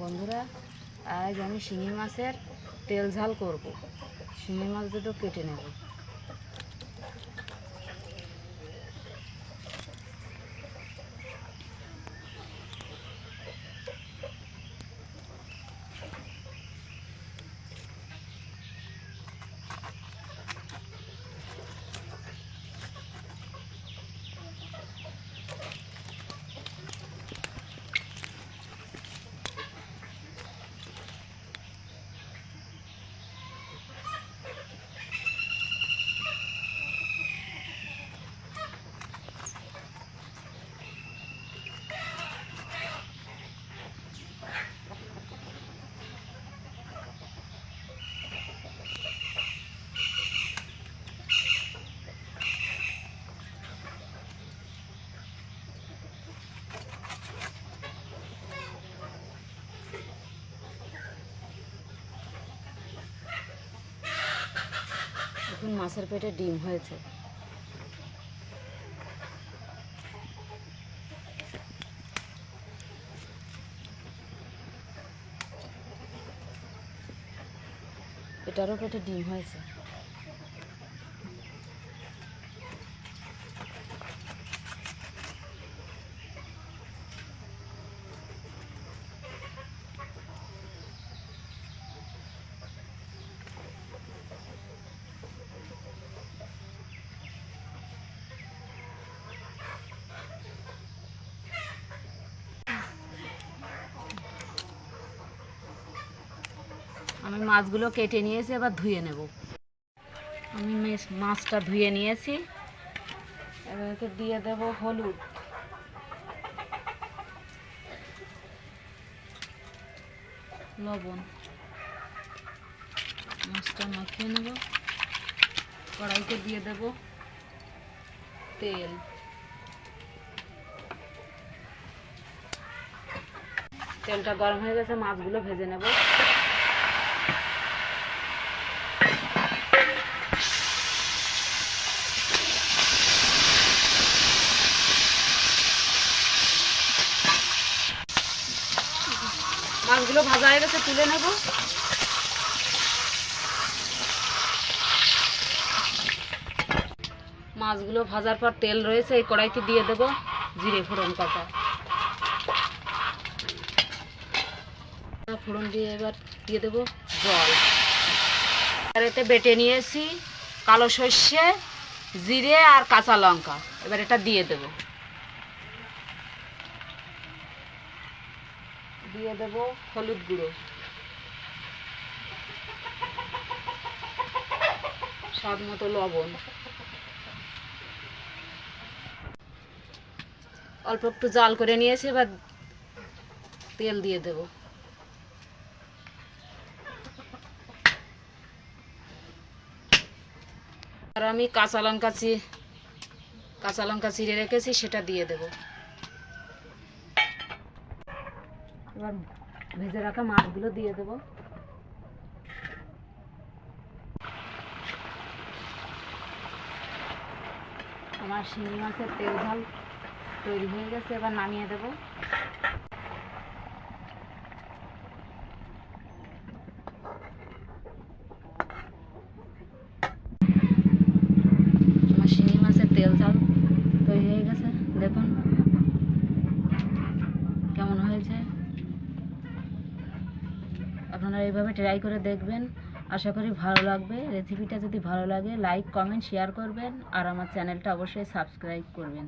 বন্ধুরা, আজ আমি শিঙি মাছের তেল ঝাল করব। শিঙি মাছ দুটো কেটে নেব। এখন মাছের পেটে ডিম হয়েছে। এটারও পেটে ডিম হয়েছে। আমি মাছগুলো কেটে নিয়েছি, এবার ধুয়ে নেব। আমি মাছটা ধুয়ে নিয়েছি, এবার এতে দিয়ে দেব হলুদ, লবণ। মাছটা মাখিয়ে নেব। কড়াইতে দিয়ে দেব তেল। তেলটা গরম হয়ে গেছে, মাছগুলো ভেজে নেব। মাছগুলো ভাজা হয়ে গেছে, তুলে নেব। মাছগুলো ভাজার পর তেল রয়েছে, এই কড়াইতে দিয়ে দেব জিরে ফোড়ন কাটা। ফোড়ন দিয়ে এবার দিয়ে দেব জল। আর এতে বেটে নিয়েছি কালো সর্ষে, জিরে আর কাঁচা লঙ্কা। এবার এটা দিয়ে দেব। দিয়ে দেব হলুদ গুঁড়ো, স্বাদ মতো লবণ, অল্প একটু জাল করে নিয়েছি। এবার তেল দিয়ে দেব। আর আমি কাঁচা লঙ্কা চিড়ে রেখেছি, সেটা দিয়ে দেব। এবার ভেজে রাখা মাছগুলো দিয়ে দেব। আমার শিঙি মাছের তেল ঝাল তৈরি হয়ে গেছে, এবার নামিয়ে দেব। আমার শিঙি মাছের তেল ঝাল তৈরি হয়ে গেছে, দেখুন কেমন হয়েছে। আপনারা এইভাবে ট্রাই করে দেখবেন, আশা করি ভালো লাগবে। রেসিপিটা যদি ভালো লাগে লাইক, কমেন্ট, শেয়ার করবেন, আর আমার চ্যানেলটা অবশ্যই সাবস্ক্রাইব করবেন।